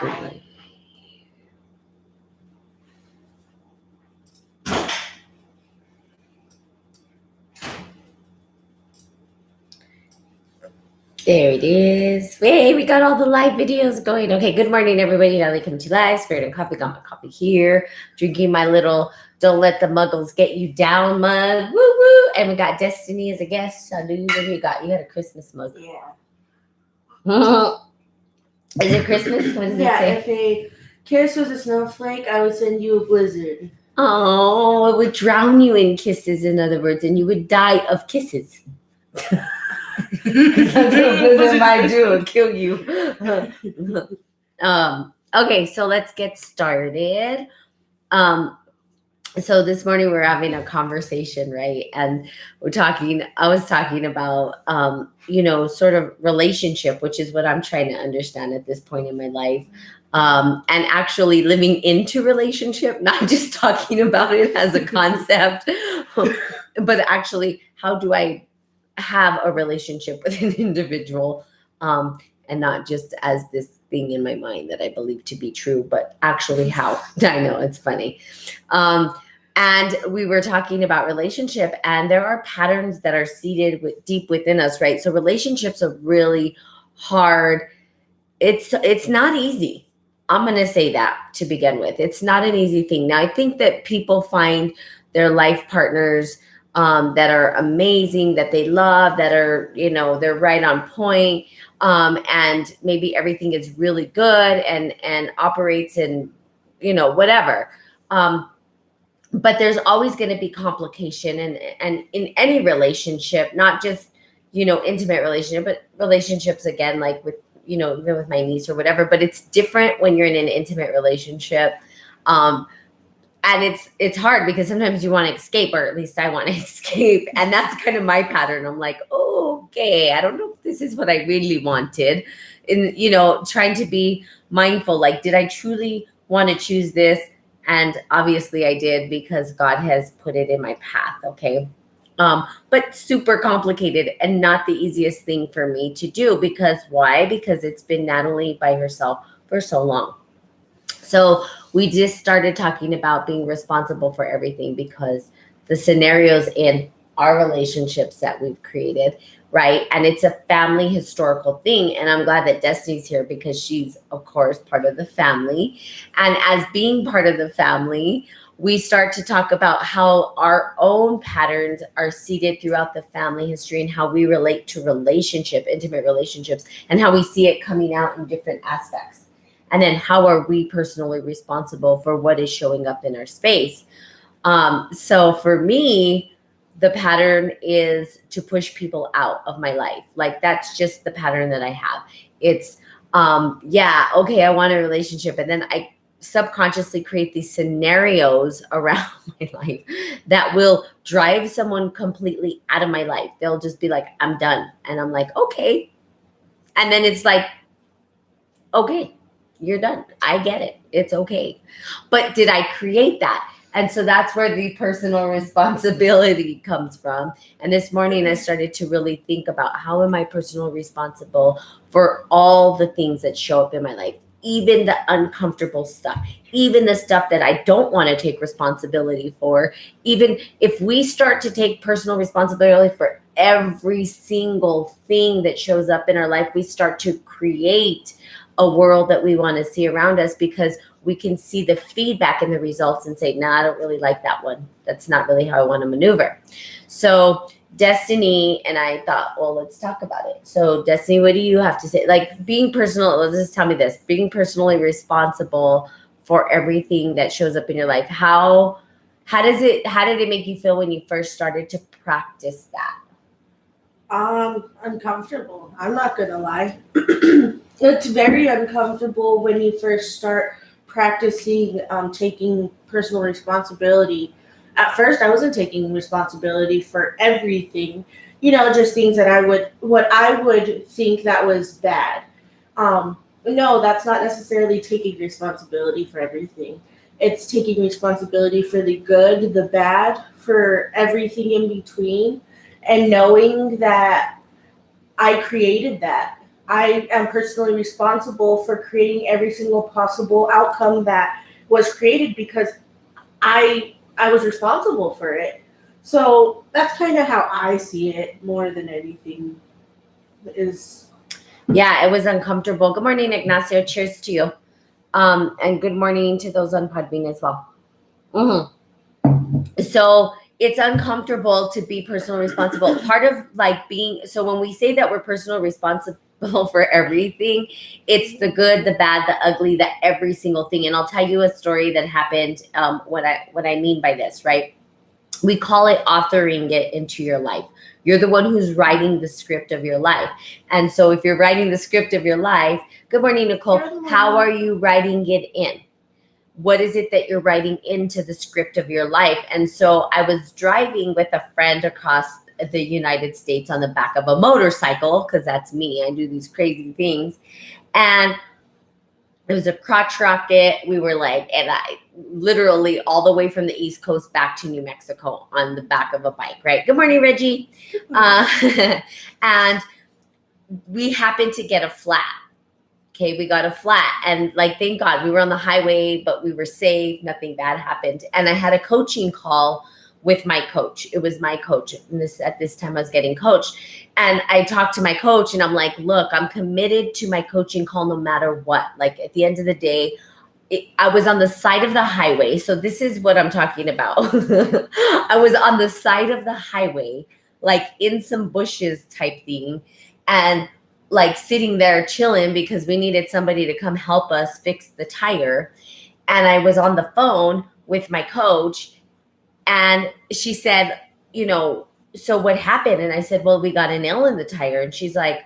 Good night. There it is. Hey, we got all the live videos going. Okay, good morning, everybody. Natalie coming to you live. Spirit and coffee. Got my coffee here. Drinking my little "Don't Let the Muggles Get You Down" mug. Woo woo! And we got Destiny as a guest. Salud. What do you got? You got a Christmas mug. Yeah. Is it Christmas? What does it say? If a kiss was a snowflake, I would send you a blizzard. Oh, it would drown you in kisses, in other words, and you would die of kisses. That's what a blizzard might do, it'll kill you. Okay, so let's get started. So this morning we're having a conversation, right? And I was talking about, sort of relationship, which is what I'm trying to understand at this point in my life. And actually living into relationship, not just talking about it as a concept, but actually, how do I have a relationship with an individual, and not just as this thing in my mind that I believe to be true, but actually how. I know, it's funny. And we were talking about relationship, and there are patterns that are seated deep within us, right? So relationships are really hard. It's not easy. I'm going to say that to begin with. It's not an easy thing. Now, I think that people find their life partners that are amazing, that they love, that are, they're right on point, and maybe everything is really good and operates in, whatever. But there's always going to be complication, and in any relationship, not just, intimate relationship, but relationships, again, like with, even with my niece or whatever, but it's different when you're in an intimate relationship. And it's hard because sometimes you want to escape, or at least I want to escape. And that's kind of my pattern. I'm like, oh, okay, I don't know if this is what I really wanted. And, trying to be mindful, like, did I truly want to choose this? And obviously I did, because God has put it in my path. Okay. But super complicated and not the easiest thing for me to do. Because why? Because it's been Natalie by herself for so long. So we just started talking about being responsible for everything, because the scenarios in our relationships that we've created, right? And it's a family historical thing. And I'm glad that Destiny's here, because she's, of course, part of the family. And as being part of the family, we start to talk about how our own patterns are seated throughout the family history, and how we relate to intimate relationships, and how we see it coming out in different aspects. And then how are we personally responsible for what is showing up in our space? So for me, the pattern is to push people out of my life. Like, that's just the pattern that I have. It's, okay, I want a relationship. And then I subconsciously create these scenarios around my life that will drive someone completely out of my life. They'll just be like, I'm done. And I'm like, okay. And then it's like, okay, you're done. I get it. It's okay. But did I create that? And so that's where the personal responsibility comes from. And this morning I started to really think about, how am I personally responsible for all the things that show up in my life, even the uncomfortable stuff, even the stuff that I don't want to take responsibility for. Even if we start to take personal responsibility for every single thing that shows up in our life, we start to create a world that we want to see around us, because we can see the feedback and the results and say, I don't really like that one. That's not really how I want to maneuver. So Destiny and I thought, well, let's talk about it. So Destiny, what do you have to say? Like, being personal, just tell me this, being personally responsible for everything that shows up in your life. How did it make you feel when you first started to practice that? Uncomfortable. I'm not gonna lie. It's very uncomfortable when you first start practicing taking personal responsibility. At first, I wasn't taking responsibility for everything, just things that what I would think that was bad. No, that's not necessarily taking responsibility for everything. It's taking responsibility for the good, the bad, for everything in between, and knowing that I created that. I am personally responsible for creating every single possible outcome that was created because I was responsible for it. So that's kind of how I see it more than anything is. Yeah, it was uncomfortable. Good morning, Ignacio. Cheers to you. And good morning to those on Podbean as well. So it's uncomfortable to be personal responsible. Part of like being, so when we say that we're personal responsible for everything, it's the good, the bad, the ugly, the every single thing. And I'll tell you a story that happened. What I mean by this, right? We call it authoring it into your life. You're the one who's writing the script of your life. And so if you're writing the script of your life, good morning, Nicole. How are you writing it in? What is it that you're writing into the script of your life? And so I was driving with a friend across the United States on the back of a motorcycle, because that's me. I do these crazy things. And it was a crotch rocket. We were like, and I literally all the way from the East Coast back to New Mexico on the back of a bike, right? Good morning, Reggie. And we happened to get a flat. Okay, we got a flat, and like, thank God we were on the highway, but we were safe. Nothing bad happened. And I had a coaching call with my coach. It was my coach. And at this time I was getting coached. And I talked to my coach and I'm like, look, I'm committed to my coaching call no matter what. Like at the end of the day, I was on the side of the highway. So this is what I'm talking about. I was on the side of the highway, like in some bushes type thing. And like sitting there chilling because we needed somebody to come help us fix the tire. And I was on the phone with my coach and she said, so what happened? And I said, well, we got a nail in the tire. And she's like,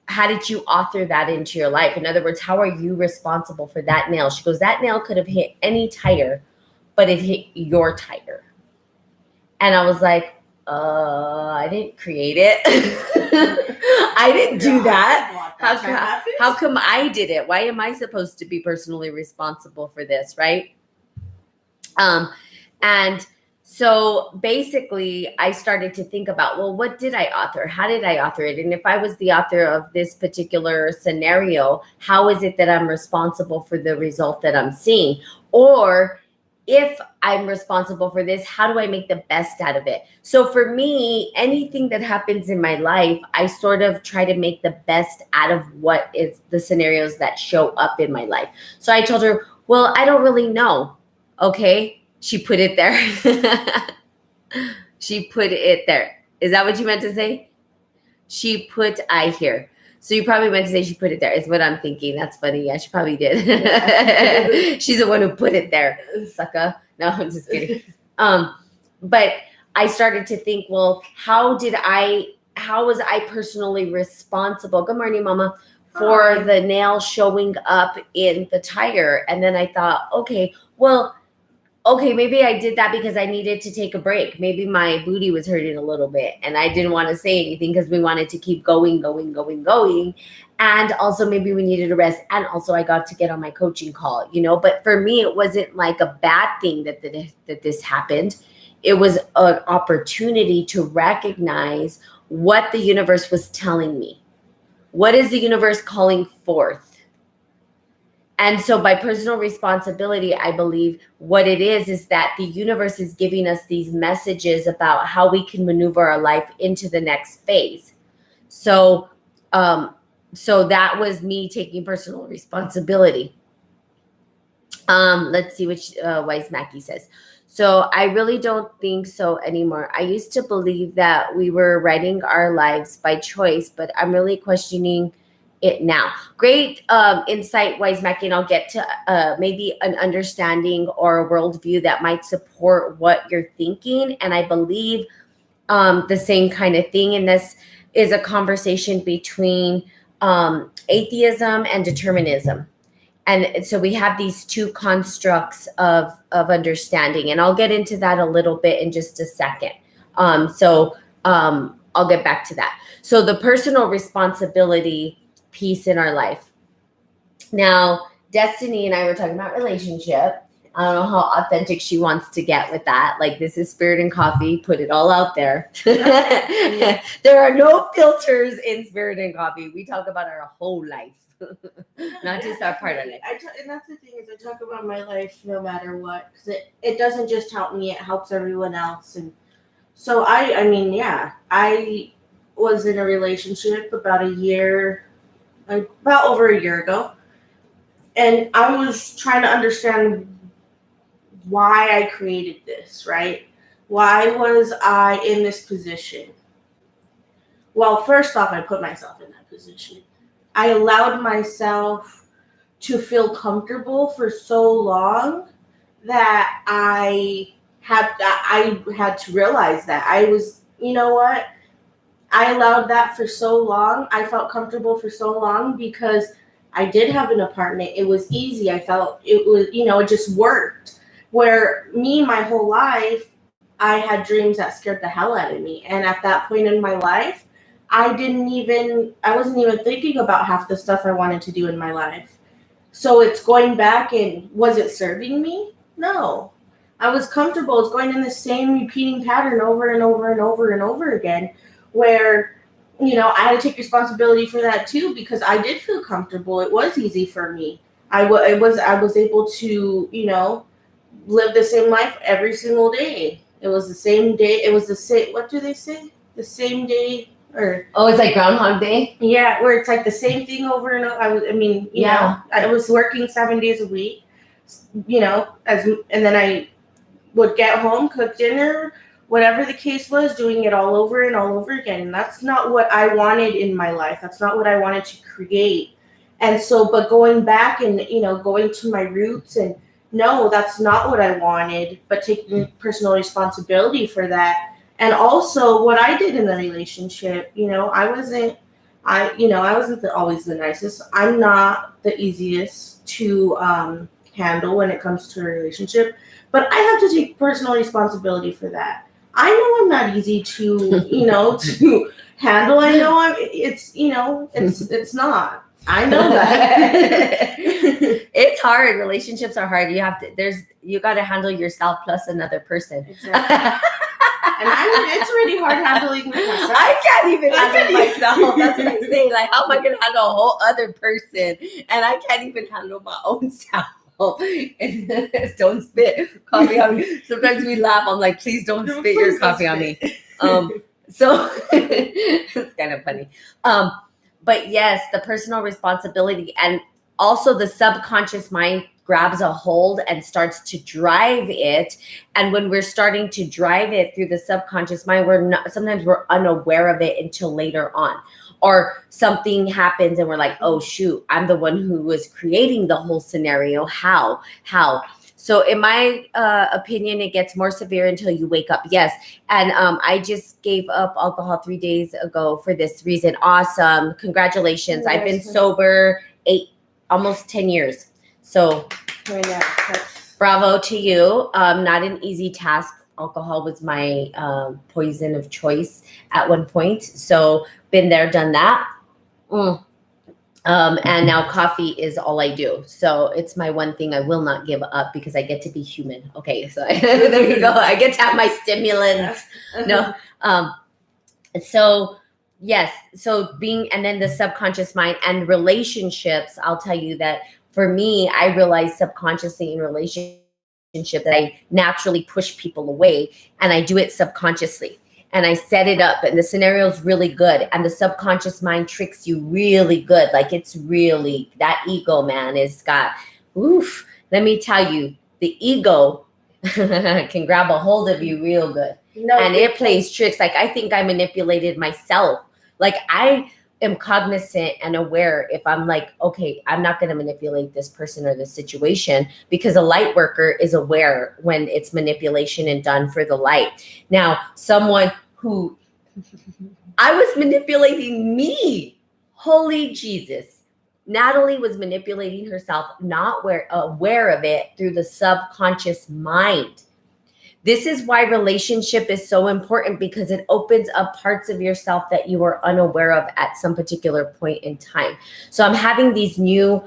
how did you author that into your life? In other words, how are you responsible for that nail? She goes, that nail could have hit any tire, but it hit your tire. And I was like, I didn't create it. I didn't do that. How come I did it? Why am I supposed to be personally responsible for this, right? And so basically I started to think about, well, what did I author? How did I author it? And if I was the author of this particular scenario, how is it that I'm responsible for the result that I'm seeing? Or if I'm responsible for this, how do I make the best out of it? So for me, anything that happens in my life, I sort of try to make the best out of what is the scenarios that show up in my life. So I told her, well, I don't really know. Okay. She put it there. She put it there. Is that what you meant to say? She put I here. So you probably meant to say she put it there, is what I'm thinking. That's funny. Yeah, she probably did. Yeah. She's the one who put it there. Sucker. No, I'm just kidding. But I started to think, well, how was I personally responsible? Good morning, Mama. For the nail showing up in the tire. And then I thought, okay, maybe I did that because I needed to take a break. Maybe my booty was hurting a little bit and I didn't want to say anything because we wanted to keep going. And also maybe we needed a rest. And also I got to get on my coaching call, but for me, it wasn't like a bad thing that this happened. It was an opportunity to recognize what the universe was telling me. What is the universe calling forth? And so by personal responsibility, I believe what it is that the universe is giving us these messages about how we can maneuver our life into the next phase. So that was me taking personal responsibility. Let's see which Wise Mackie says. So I really don't think so anymore. I used to believe that we were writing our lives by choice, but I'm really questioning it now. Great insight, Wise Mackie, and I'll get to maybe an understanding or a worldview that might support what you're thinking. And I believe the same kind of thing. And this is a conversation between atheism and determinism. And so we have these two constructs of understanding. And I'll get into that a little bit in just a second. So I'll get back to that. So the personal responsibility piece in our life. Now, Destiny and I were talking about relationship, I don't know how authentic she wants to get with that. Like, this is Spirit and Coffee. Put it all out there. There are no filters in Spirit and Coffee. We talk about our whole life, not just our part of it. And that's the thing is I talk about my life no matter what, because it doesn't just help me, it helps everyone else. And so I mean, yeah, I was in a relationship about over a year ago. And I was trying to understand why I created this, right? Why was I in this position? Well, first off, I put myself in that position. I allowed myself to feel comfortable for so long that I had to realize that I was, you know what? I allowed that for so long. I felt comfortable for so long because I did have an apartment. It was easy. I felt it was, it just worked. Where me, my whole life, I had dreams that scared the hell out of me. And at that point in my life, I wasn't even thinking about half the stuff I wanted to do in my life. So it's going back and was it serving me? No. I was comfortable. It's going in the same repeating pattern over and over and over and over again where, I had to take responsibility for that too because I did feel comfortable. It was easy for me. I was able to, live the same life every single day. It was the same day. It was the same. What do they say? The same day or? Oh, it's like Groundhog Day. Yeah, where it's like the same thing over and over. I was working 7 days a week. And then I would get home, cook dinner, whatever the case was, doing it all over and all over again. And that's not what I wanted in my life. That's not what I wanted to create. And so, but going back and going to my roots and. No, that's not what I wanted, but taking personal responsibility for that. And also what I did in the relationship, I wasn't always the nicest. I'm not the easiest to handle when it comes to a relationship, but I have to take personal responsibility for that. I know I'm not easy to, to handle. I know it's not. I know that. It's hard. Relationships are hard. You got to handle yourself plus another person. Exactly. And it's really hard handling myself. I can't even handle myself. That's what I'm saying. Like, how am I going to handle a whole other person? And I can't even handle my own self. Don't spit coffee on me. Sometimes we laugh. I'm like, please don't spit your coffee on me. So it's kind of funny. But yes, the personal responsibility and also the subconscious mind grabs a hold and starts to drive it. And when we're starting to drive it through the subconscious mind, sometimes we're unaware of it until later on. Or something happens and we're like, oh, shoot, I'm the one who was creating the whole scenario. How? So in my opinion, it gets more severe until you wake up. Yes. And I just gave up alcohol 3 days ago for this reason. Awesome. Congratulations. I've been sober almost 10 years. So bravo to you. Not an easy task. Alcohol was my poison of choice at one point. So been there, done that. And now coffee is all I do. So it's my one thing I will not give up because I get to be human. Okay, so there you go. I get to have my stimulant. No. So yes. So and then the subconscious mind and relationships, I'll tell you that for me, I realized subconsciously in relationship that I naturally push people away and I do it subconsciously. And I set it up and the scenario is really good. And the subconscious mind tricks you really good. Like it's really, that ego, man, is got, let me tell you, the ego can grab a hold of you real good. And it plays tricks. Like I think I manipulated myself. Like I am cognizant and aware if I'm like, okay, I'm not going to manipulate this person or this situation because a light worker is aware when it's manipulation and done for the light. Now, someone who I was manipulating me, holy Jesus. Natalie was manipulating herself, not aware of it through the subconscious mind. This is why relationship is so important because it opens up parts of yourself that you were unaware of at some particular point in time. So I'm having these new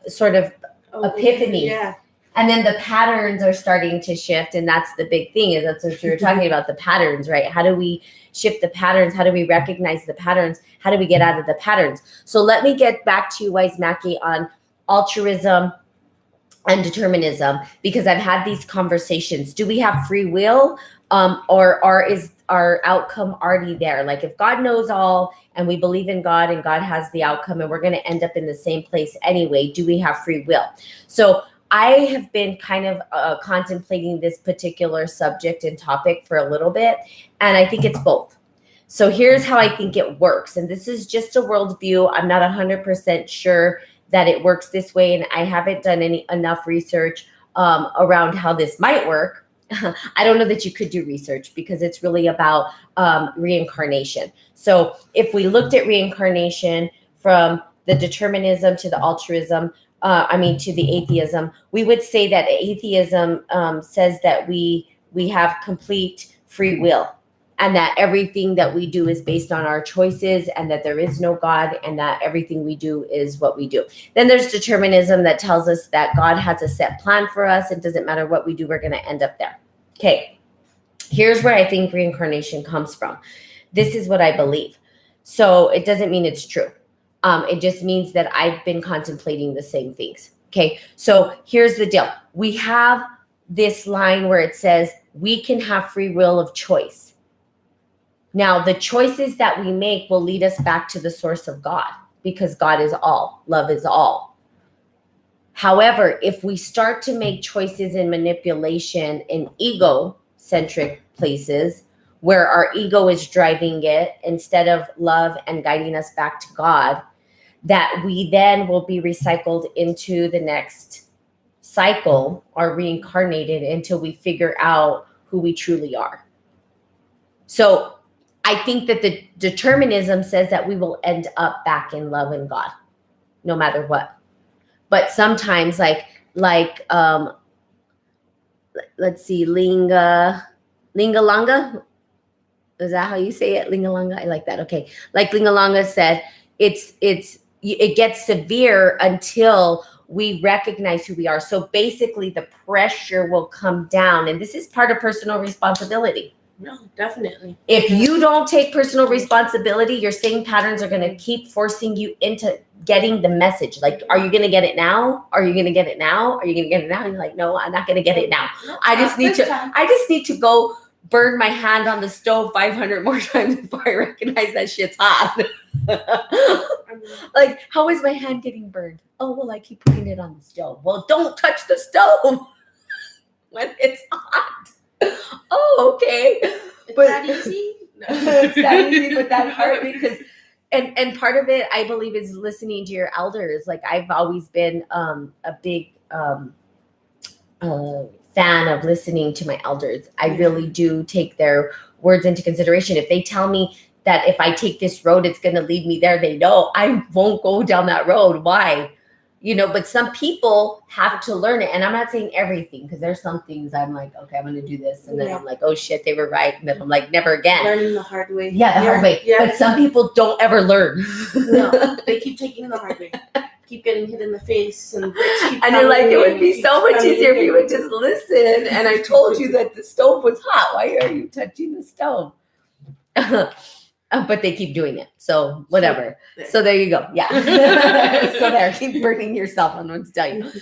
sort of epiphanies. Yeah. And then the patterns are starting to shift. And that's the big thing, is that's what you were talking about, the patterns, right? How do we shift the patterns? How do we recognize the patterns? How do we get out of the patterns? So let me get back to you, Wise Mackie, on altruism and determinism, because I've had these conversations. Do we have free will, or is our outcome already there? Like, if God knows all and we believe in God and God has the outcome and we're going to end up in the same place anyway, do we have free will? So I have been kind of contemplating this particular subject and topic for a little bit, and I think it's both. So here's how I think it works. And this is just a worldview. I'm not 100% sure that it works this way, and I haven't done enough research around how this might work. I don't know that you could do research, because it's really about reincarnation. So if we looked at reincarnation from the determinism to the altruism, to the atheism, we would say that atheism says that we have complete free will, and that everything that we do is based on our choices, and that there is no God, and that everything we do is what we do. Then there's determinism that tells us that God has a set plan for us. It doesn't matter what we do, we're going to end up there. Okay, here's where I think reincarnation comes from. This is what I believe. So it doesn't mean it's true. It just means that I've been contemplating the same things. Okay, so here's the deal. We have this line where it says we can have free will of choice. Now, the choices that we make will lead us back to the source of God, because God is all, love is all. However, if we start to make choices in manipulation in ego-centric places, where our ego is driving it instead of love and guiding us back to God, that we then will be recycled into the next cycle, or reincarnated until we figure out who we truly are. So I think that the determinism says that we will end up back in love and God, no matter what. But sometimes, let's see, Lingalanga. Is that how you say it? Lingalanga? I like that. Okay. Like Lingalanga said, it gets severe until we recognize who we are. So basically the pressure will come down, and this is part of personal responsibility. No, definitely. If you don't take personal responsibility, your same patterns are going to keep forcing you into getting the message. Like, are you going to get it now? Are you going to get it now? Are you going to get it now? And you're like, no, I'm not going to get it now. I just need to go burn my hand on the stove 500 more times before I recognize that shit's hot. Like, how is my hand getting burned? Oh, well, I keep putting it on the stove. Well, don't touch the stove when it's hot. Oh, okay. It's that easy? No. It's that easy, but that hard, because and part of it, I believe, is listening to your elders. Like, I've always been a big fan of listening to my elders. I really do take their words into consideration. If they tell me that if I take this road, it's going to lead me there, they know I won't go down that road. Why? But some people have to learn it. And I'm not saying everything, because there's some things I'm like, okay, I'm going to do this. And then I'm like, oh shit, they were right. And then I'm like, never again. Learning the hard way. Yeah, the hard way. Yeah. But some people don't ever learn. No, they keep taking the hard way. Keep getting hit in the face. And you're like, it would be so much easier if you would just listen. And I told you that the stove was hot. Why are you touching the stove? But they keep doing it. So whatever. There. So there you go. Yeah. So there, keep burning yourself. I'm going to tell you.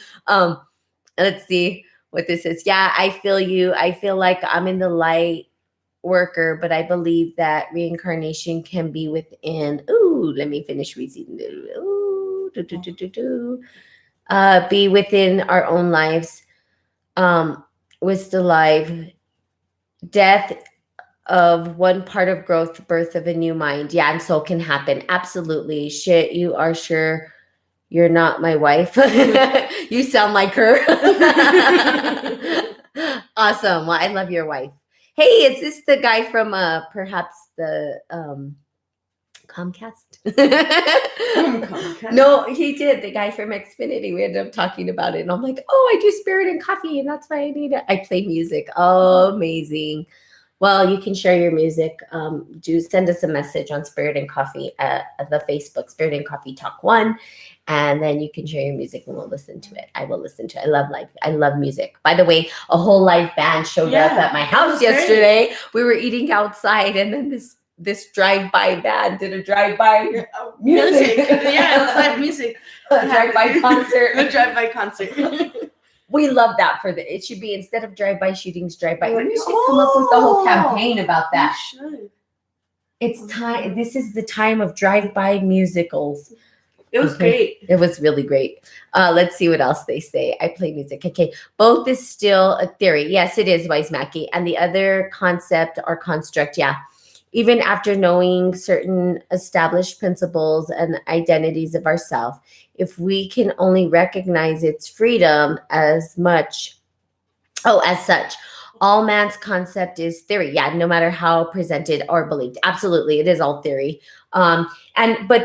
Let's see what this is. Yeah, I feel you. I feel like I'm in the light worker, but I believe that reincarnation can be within. Ooh, let me finish reading. Ooh, be within our own lives. We're still alive. Death of one part of growth, birth of a new mind. Yeah, and so can happen. Absolutely. Shit, you are sure you're not my wife. You sound like her. Awesome. Well, I love your wife. Hey, is this the guy from perhaps the Comcast? Comcast? No, he did. The guy from Xfinity. We ended up talking about it. And I'm like, oh, I do spirit and coffee, and that's why I need it. I play music. Oh, amazing. Well, you can share your music. Do send us a message on Spirit and Coffee at the Facebook Spirit and Coffee Talk 1. And then you can share your music and we'll listen to it. I will listen to it. I love music. By the way, a whole live band showed up at my house yesterday. Great. We were eating outside and then this drive-by band did a drive-by music. Yeah, it was live music. A drive-by concert. A drive-by concert. We love that it should be, instead of drive-by shootings, drive-by. We should come up with the whole campaign about that. We should. It's time. This is the time of drive-by musicals. It was great. It was really great. Let's see what else they say. I play music. Okay. Both is still a theory. Yes, it is, Wise Mackie. And the other concept or construct, yeah. Even after knowing certain established principles and identities of ourselves, if we can only recognize its freedom as such, all man's concept is theory. Yeah, no matter how presented or believed. Absolutely, it is all theory. But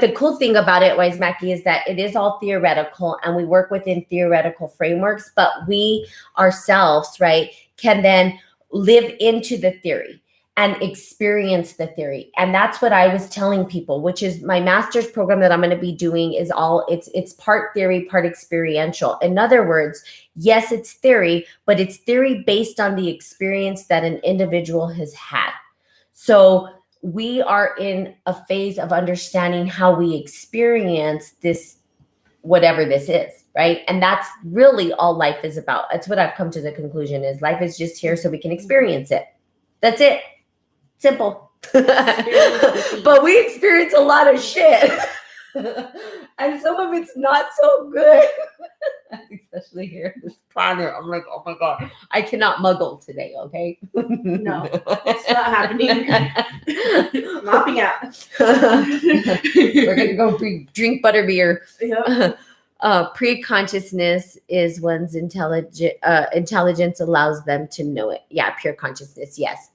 the cool thing about it, Wise Mackie, is that it is all theoretical and we work within theoretical frameworks, but we ourselves, right, can then live into the theory and experience the theory. And that's what I was telling people, which is my master's program that I'm going to be doing is it's part theory, part experiential. In other words, yes, it's theory, but it's theory based on the experience that an individual has had. So we are in a phase of understanding how we experience this, whatever this is, right? And that's really all life is about. That's what I've come to the conclusion is life is just here so we can experience it. That's it. Simple. But we experience a lot of shit. And some of it's not so good. Especially here in this planet. I'm like, oh my God, I cannot muggle today, okay? No, it's not happening. Mopping out. We're going to go drink butterbeer. Yep. Pre-consciousness is one's intelligence allows them to know it. Yeah, pure consciousness, yes.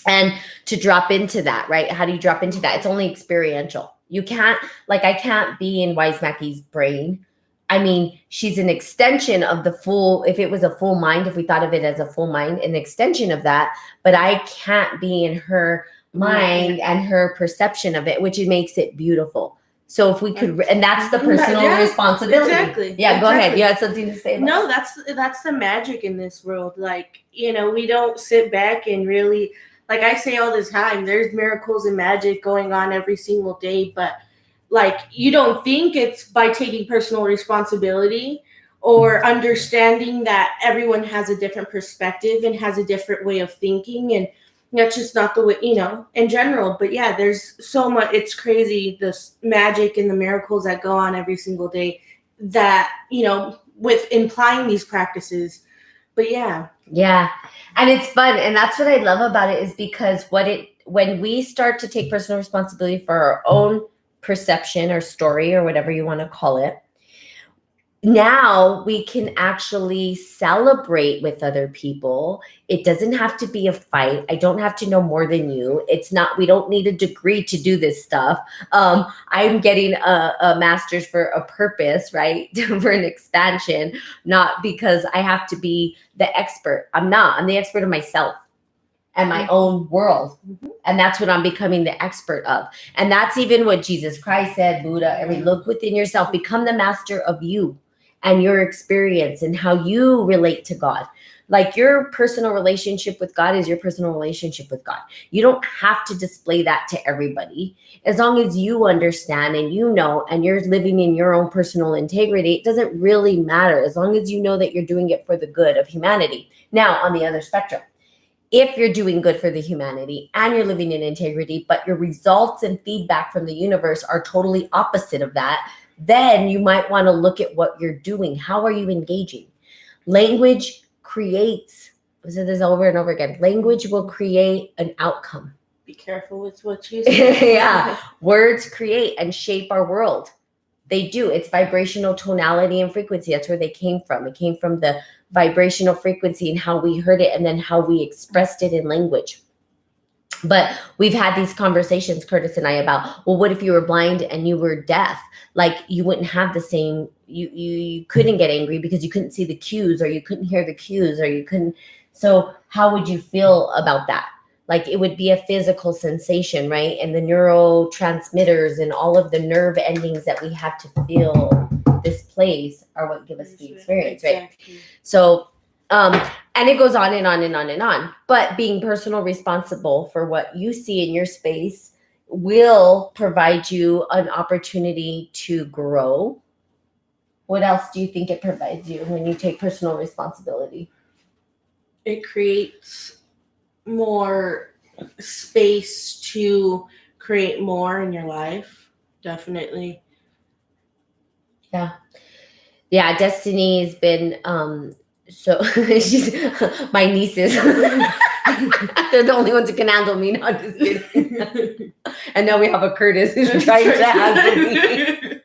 And to drop into that, right? How do you drop into that? It's only experiential. You can't, I can't be in Wise Mackie's brain. I mean, she's an extension of the full, if it was a full mind, if we thought of it as a full mind, an extension of that, but I can't be in her mind and her perception of it, which makes it beautiful. So if we could, and that's the personal responsibility. Exactly. Yeah, go ahead. You had something to say? No, that's the magic in this world. We don't sit back and really, like I say all the time, there's miracles and magic going on every single day, but you don't think it's by taking personal responsibility or understanding that everyone has a different perspective and has a different way of thinking. And that's just not the way, in general. But yeah, there's so much, it's crazy, this magic and the miracles that go on every single day that, with implying these practices. But yeah. Yeah. And it's fun. And that's what I love about it is because when we start to take personal responsibility for our own perception or story or whatever you want to call it, now we can actually celebrate with other people. It doesn't have to be a fight. I don't have to know more than you. We don't need a degree to do this stuff. I'm getting a master's for a purpose, right? For an expansion, not because I have to be the expert. I'm not. I'm the expert of myself and my own world. Mm-hmm. And that's what I'm becoming the expert of. And that's even what Jesus Christ said, Buddha, look within yourself, become the master of you and your experience and how you relate to God. Your personal relationship with God is your personal relationship with God. You don't have to display that to everybody. As long as you understand and you know, and you're living in your own personal integrity, it doesn't really matter as long as you know that you're doing it for the good of humanity. Now, on the other spectrum, if you're doing good for the humanity and you're living in integrity, but your results and feedback from the universe are totally opposite of that, then you might want to look at what you're doing. How are you engaging? Language creates, I've said this over and over again, language will create an outcome. Be careful with what you say. Yeah. Words create and shape our world. They do. It's vibrational tonality and frequency. That's where they came from. It came from the vibrational frequency and how we heard it and then how we expressed it in language. But we've had these conversations, Curtis and I, about, well, what if you were blind and you were deaf? You wouldn't have the same, you couldn't get angry because you couldn't see the cues or you couldn't hear the cues or you couldn't. So how would you feel about that? Like it would be a physical sensation, right? And the neurotransmitters and all of the nerve endings that we have to feel this place are what give us the experience, right? So, and it goes on and on and on and on. But being personal responsible for what you see in your space will provide you an opportunity to grow. What else do you think it provides you when you take personal responsibility? It creates more space to create more in your life. Definitely. Yeah, Destiny's been so she's my nieces. They're the only ones who can handle me. No, just kidding. And now we have a Curtis who's trying to handle me.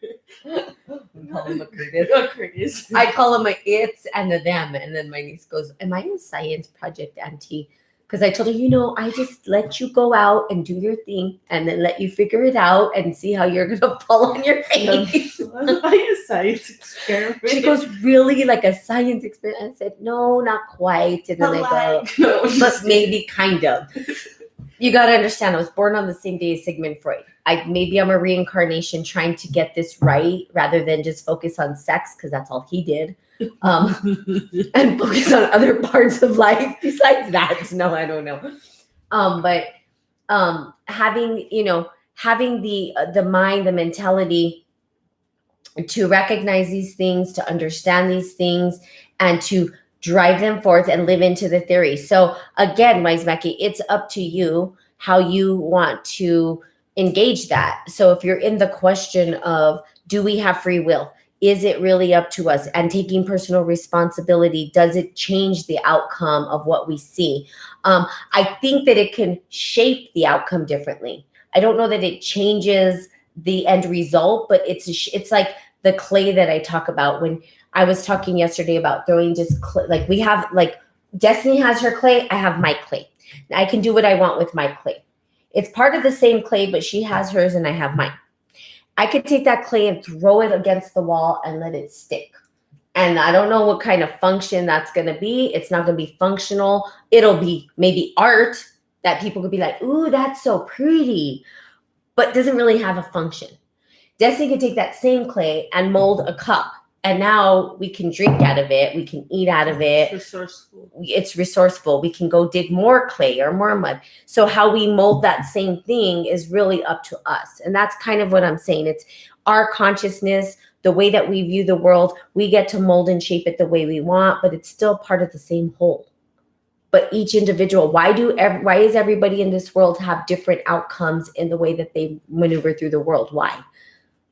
We call him a Curtis. Curtis. I call him a it's and a them. And then my niece goes, "Am I in science project, Auntie?" Because I told her, I just let you go out and do your thing and then let you figure it out and see how you're going to fall on your face. Like a science experiment. She goes, "Really? Like a science experiment?" I said, "No, not quite." And then I go, "But maybe kind of." You got to understand, I was born on the same day as Sigmund Freud. Maybe I'm a reincarnation trying to get this right rather than just focus on sex, because that's all he did. And focus on other parts of life besides that. No, I don't know. But having the mind, the mentality to recognize these things, to understand these things, and to drive them forth and live into the theory. So again, Waismaki, it's up to you how you want to engage that. So if you're in the question of, do we have free will? Is it really up to us? And taking personal responsibility, does it change the outcome of what we see? I think that it can shape the outcome differently. I don't know that it changes the end result, but it's like the clay that I talk about when I was talking yesterday about throwing just clay. Like we have, like Destiny has her clay, I have my clay. I can do what I want with my clay. It's part of the same clay, but she has hers and I have mine. I could take that clay and throw it against the wall and let it stick. And I don't know what kind of function that's going to be. It's not going to be functional. It'll be maybe art that people could be like, "Ooh, that's so pretty," but doesn't really have a function. Destiny could take that same clay and mold a cup. And now we can drink out of it. We can eat out of it. It's resourceful. We can go dig more clay or more mud. So how we mold that same thing is really up to us. And that's kind of what I'm saying. It's our consciousness, the way that we view the world. We get to mold and shape it the way we want, but it's still part of the same whole. But each individual, why is everybody in this world have different outcomes in the way that they maneuver through the world? Why?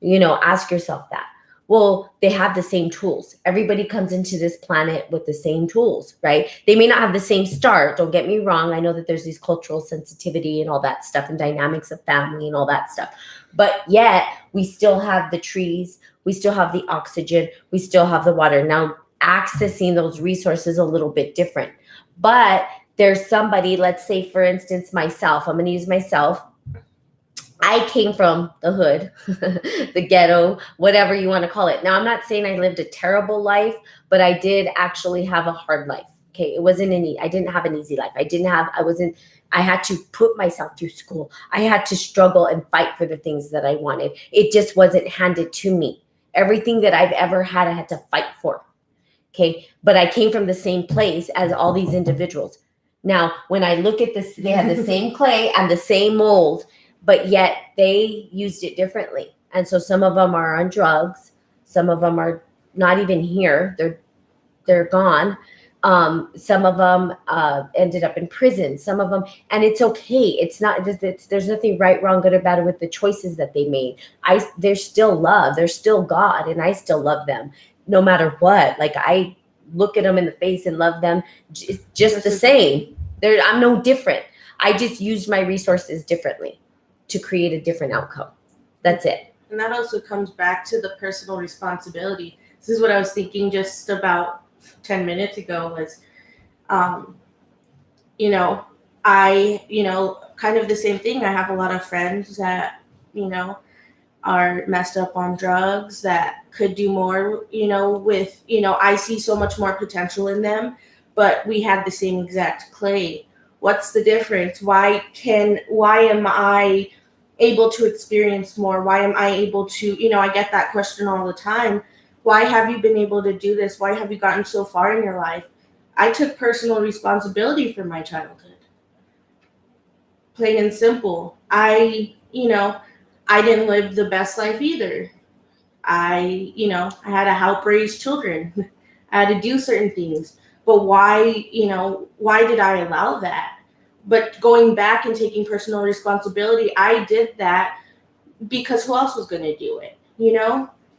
Ask yourself that. Well, they have the same tools. Everybody comes into this planet with the same tools, right? They may not have the same start. Don't get me wrong. I know that there's these cultural sensitivity and all that stuff and dynamics of family and all that stuff. But yet we still have the trees. We still have the oxygen. We still have the water. Now, accessing those resources a little bit different. But there's somebody, let's say, for instance, myself. I'm going to use myself. I came from the hood, the ghetto, whatever you want to call it. Now, I'm not saying I lived a terrible life, but I did actually have a hard life. Okay. It wasn't I didn't have an easy life. I had to put myself through school. I had to struggle and fight for the things that I wanted. It just wasn't handed to me. Everything that I've ever had, I had to fight for. Okay. But I came from the same place as all these individuals. Now, when I look at this, they had the same clay and the same mold, but yet they used it differently. And so some of them are on drugs. Some of them are not even here. They're gone. Some of them ended up in prison. Some of them, and it's okay. It's not, there's nothing right, wrong, good or bad with the choices that they made. They're still love. They're still God. And I still love them no matter what. Like I look at them in the face and love them just the same. I'm no different. I just used my resources differently to create a different outcome. That's it. And that also comes back to the personal responsibility. This is what I was thinking just about 10 minutes ago was, I, kind of the same thing. I have a lot of friends that, are messed up on drugs that could do more, I see so much more potential in them, but we had the same exact clay What's the difference? Why am I able to experience more? Why am I able to, I get that question all the time. Why have you been able to do this? Why have you gotten so far in your life? I took personal responsibility for my childhood. Plain and simple. I didn't live the best life either. I had to help raise children. I had to do certain things. But why did I allow that? But going back and taking personal responsibility, I did that because who else was going to do it?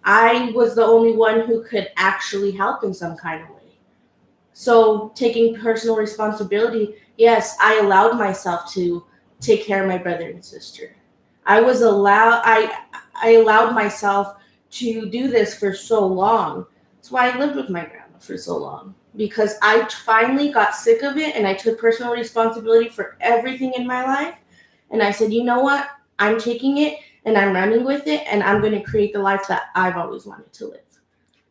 I was the only one who could actually help in some kind of way. So taking personal responsibility, yes, I allowed myself to take care of my brother and sister. I allowed myself to do this for so long. That's why I lived with my grandma for so long, because I finally got sick of it and I took personal responsibility for everything in my life. And I said, you know what? I'm taking it and I'm running with it, and I'm going to create the life that I've always wanted to live.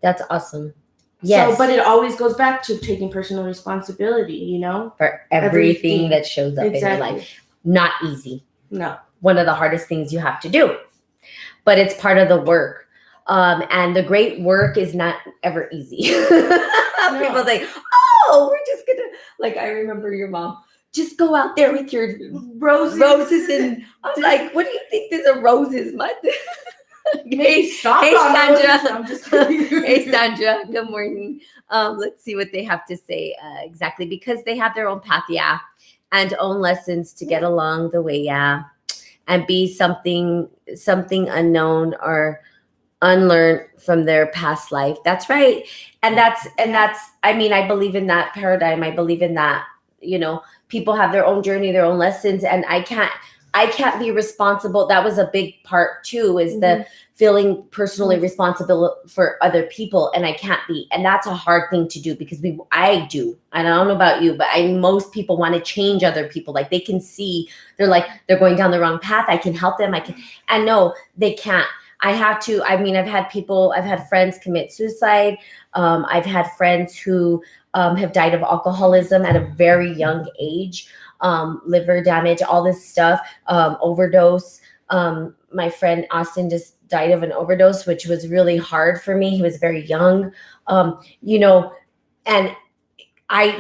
That's awesome. Yes. So, but it always goes back to taking personal responsibility, for everything that shows up in your life. Not easy. No. One of the hardest things you have to do, but it's part of the work. And the great work is not ever easy. No. People think, we're just gonna, I remember your mom, just go out there with your roses. And I'm like, what do you think there's a roses? Hey Sandra. Hey Sandra, good morning. Let's see what they have to say exactly, because they have their own path, and own lessons to get along the way, and be something unknown or unlearned from their past life. That's right. And that's I believe in that paradigm. I believe in that, people have their own journey, their own lessons, and I can't be responsible. That was a big part too, is the feeling personally responsible for other people, and I can't be. And that's a hard thing to do, because I do. And I don't know about you, but most people want to change other people. Like, they can see, they're going down the wrong path. I can help them. And no, they can't. I have to. I've had friends commit suicide. I've had friends who have died of alcoholism at a very young age. Liver damage, all this stuff, overdose. My friend Austin just died of an overdose, which was really hard for me. He was very young, and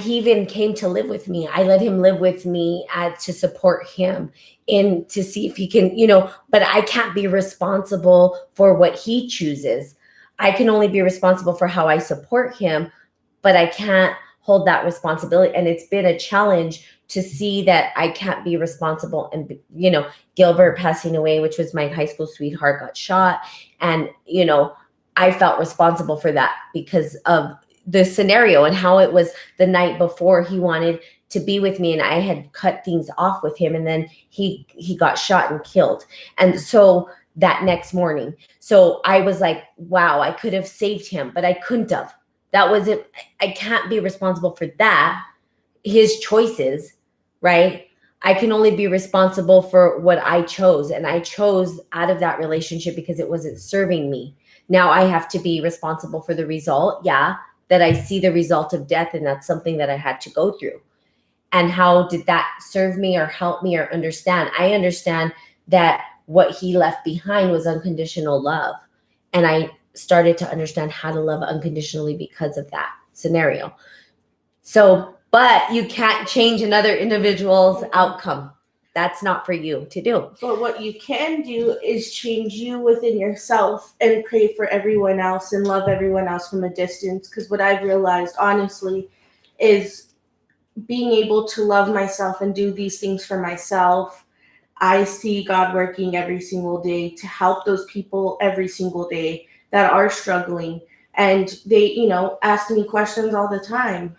he even came to live with me. I let him live with me to support him to see if he can, but I can't be responsible for what he chooses. I can only be responsible for how I support him, but I can't hold that responsibility. And it's been a challenge to see that I can't be responsible. And, Gilbert passing away, which was my high school sweetheart, got shot. And, I felt responsible for that because of the scenario and how it was the night before. He wanted to be with me, and I had cut things off with him, and then he got shot and killed. And so that next morning, so I was like, wow, I could have saved him, but I couldn't have. That wasn't, I can't be responsible for that. His choices, right? I can only be responsible for what I chose. And I chose out of that relationship because it wasn't serving me. Now I have to be responsible for the result. Yeah, that I see the result of death, and that's something that I had to go through. And how did that serve me or help me or understand? I understand that what he left behind was unconditional love. And I started to understand how to love unconditionally because of that scenario. So, but you can't change another individual's outcome. That's not for you to do. But what you can do is change you within yourself and pray for everyone else and love everyone else from a distance. Because what I've realized, honestly, is being able to love myself and do these things for myself. I see God working every single day to help those people every single day that are struggling. And they, ask me questions all the time.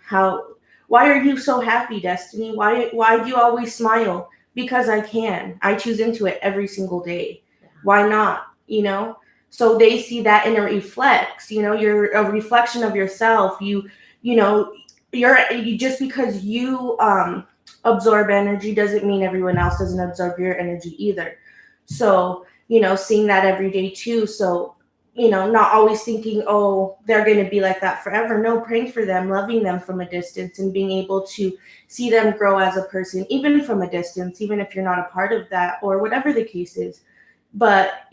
Why are you so happy, Destiny? Why do you always smile? Because I can. I choose into it every single day. Why not? So they see that and it reflects. You're a reflection of yourself. You're just because you absorb energy doesn't mean everyone else doesn't absorb your energy either. So, seeing that every day too. So not always thinking, oh, they're going to be like that forever. No, praying for them, loving them from a distance, and being able to see them grow as a person, even from a distance, even if you're not a part of that or whatever the case is. But,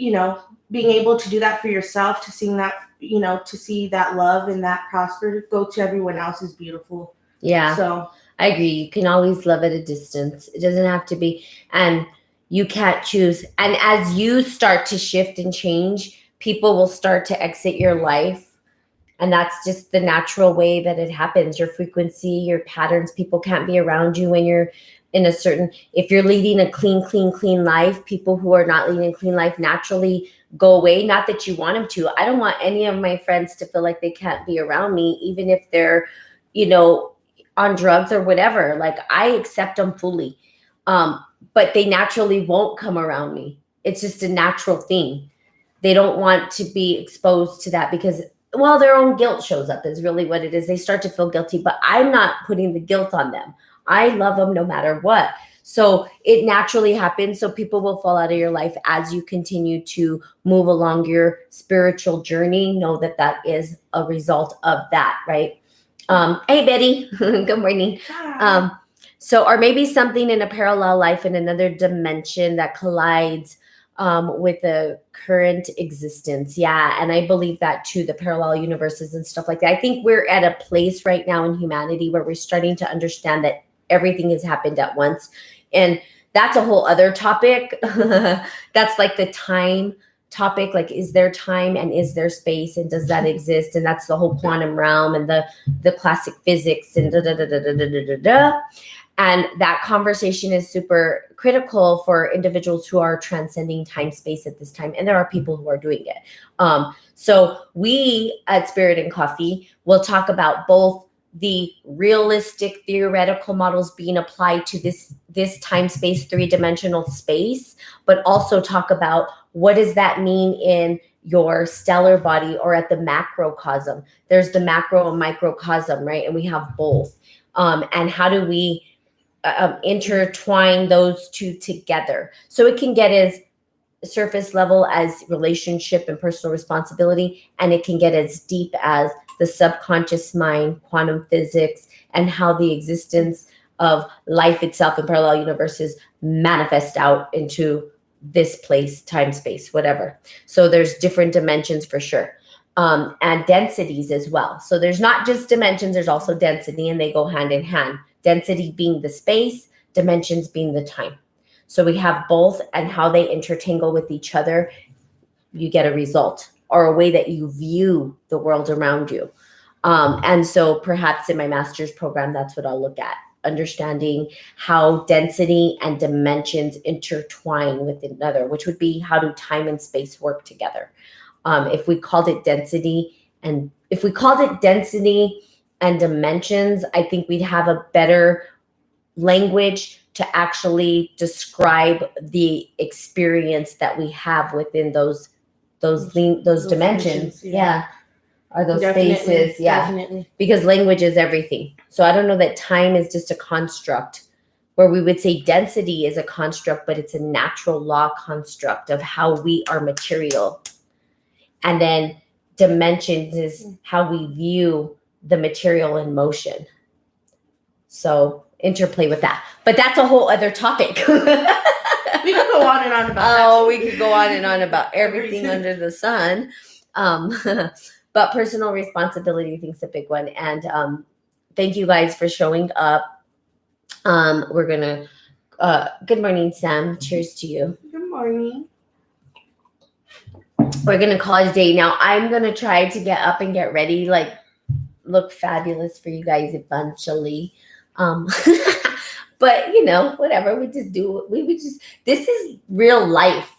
being able to do that for yourself, to see that, to see that love and that prosper go to everyone else is beautiful. Yeah. So I agree. You can always love at a distance. It doesn't have to be, and you can't choose. And as you start to shift and change, people will start to exit your life. And that's just the natural way that it happens. Your frequency, your patterns, people can't be around you when you're in a certain, if you're leading a clean life, people who are not leading a clean life naturally go away. Not that you want them to. I don't want any of my friends to feel like they can't be around me, even if they're, on drugs or whatever. Like, I accept them fully. But they naturally won't come around me. It's just a natural thing. They don't want to be exposed to that because, well, their own guilt shows up is really what it is. They start to feel guilty, but I'm not putting the guilt on them. I love them no matter what. So it naturally happens. So people will fall out of your life as you continue to move along your spiritual journey. Know that that is a result of that, right? Hey, Betty. Good morning. Hi. Or maybe something in a parallel life in another dimension that collides with the current existence. Yeah. And I believe that too, the parallel universes and stuff like that. I think we're at a place right now in humanity where we're starting to understand that everything has happened at once. And that's a whole other topic. That's like the time topic. Like, is there time and is there space and does that exist? And that's the whole quantum realm and the classic physics and da da da da da da da da. And that conversation is super critical for individuals who are transcending time space at this time. And there are people who are doing it. So we at Spirit and Coffee will talk about both the realistic theoretical models being applied to this time space, three-dimensional space, but also talk about what does that mean in your stellar body or at the macrocosm. There's the macro and microcosm, right? And we have both. And how do we intertwine those two together? So it can get as surface level as relationship and personal responsibility, and it can get as deep as the subconscious mind, quantum physics, and how the existence of life itself in parallel universes manifest out into this place, time, space, whatever. So there's different dimensions for sure. And densities as well. So there's not just dimensions, there's also density, and they go hand in hand. Density being the space, dimensions being the time. So we have both, and how they intertangle with each other, you get a result or a way that you view the world around you. And so perhaps in my master's program, that's what I'll look at, understanding how density and dimensions intertwine with another, which would be how do time and space work together. If we called it density and dimensions, I think we'd have a better language to actually describe the experience that we have within those dimensions. Yeah. Or those spaces. Yeah. Definitely. Because language is everything. So I don't know that time is just a construct, where we would say density is a construct, but it's a natural law construct of how we are material. And then dimensions is how we view the material in motion. So interplay with that. But that's a whole other topic. We could go on and on about that. Oh, we could go on and on about everything under the sun. But personal responsibility, I think, is a big one. And thank you guys for showing up. We're going to, good morning, Sam. Cheers to you. Good morning. We're going to call it a day. Now, I'm going to try to get up and get ready, like look fabulous for you guys eventually. But, whatever. We just do it. This is real life.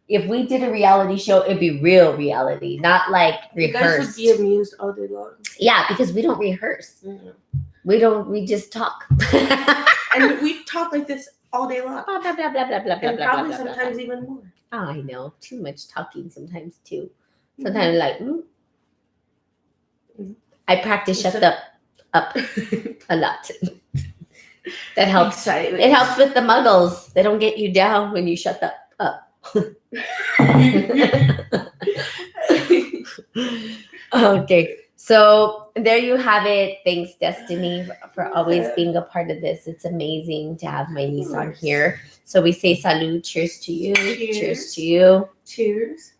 If we did a reality show, it'd be real reality, not like rehearsed. You guys would be amused all day long. Yeah, because we don't rehearse. Mm-hmm. We just talk. And we talk like this all day long. Blah, blah, blah, blah, blah, blah, And blah, probably blah, blah, sometimes blah. even more. Oh, I know. Too much talking sometimes too. Sometimes like, I practice shut up a lot. That helps. Excitement. It helps with the muggles. They don't get you down when you shut up. Okay. So there you have it. Thanks, Destiny, for always being a part of this. It's amazing to have my niece on here. So we say salud. Cheers to you. Cheers to you. Cheers.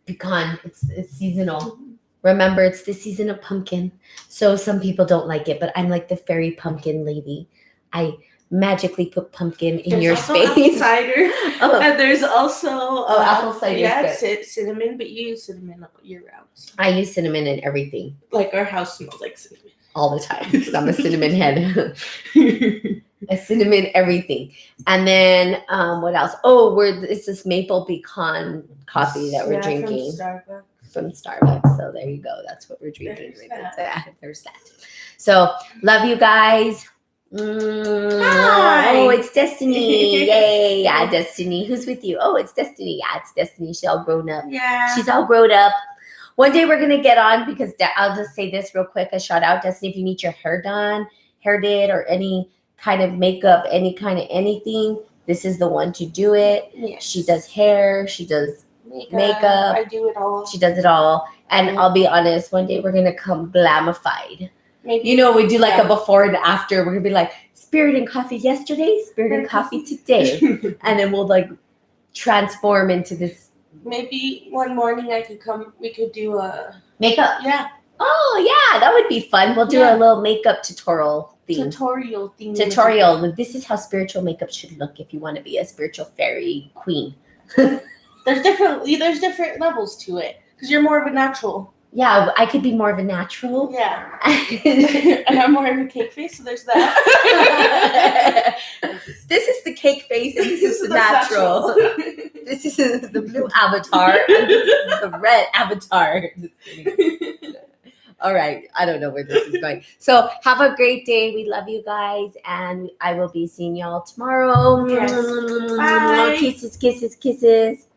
Pecan. It's seasonal. Remember, it's the season of pumpkin. So some people don't like it, but I'm like the fairy pumpkin lady. I magically put pumpkin in your space. Apple cider. And there's also apple cider. Yeah, cinnamon, but you use cinnamon year round. I use cinnamon in everything. Like our house smells like cinnamon. All the time because I'm a cinnamon head. A cinnamon everything. And then what else? Oh, it's this maple pecan coffee that we're drinking. From Starbucks. So there you go. That's what we're drinking. There's that. So love you guys. Hi. Oh, it's Destiny. Yay. Yeah, Destiny. Who's with you? Oh, it's Destiny. Yeah, it's Destiny. She's all grown up. Yeah. She's all grown up. One day we're going to get on because I'll just say this real quick. A shout out, Destiny, if you need your hair done, hair did, or any kind of makeup, any kind of anything, this is the one to do it. Yes. She does hair. She does makeup. I do it all. She does it all. And I'll be honest, one day we're going to come glamified. Maybe. You know, we do like a before and after. We're going to be like, spirit and coffee yesterday, spirit and coffee today. And then we'll like transform into this. Maybe one morning we could do a makeup. Yeah. Oh, yeah, that would be fun. We'll do a little makeup tutorial thing. Tutorial. This is how spiritual makeup should look if you want to be a spiritual fairy queen. There's different levels to it because you're more of a natural. Yeah, I could be more of a natural. Yeah. And I'm more of a cake face, so there's that. This is the cake face and this is the natural. This is the blue avatar and this is the red avatar. All right. I don't know where this is going. So have a great day. We love you guys. And I will be seeing y'all tomorrow. Yes. Bye. Kisses, kisses, kisses.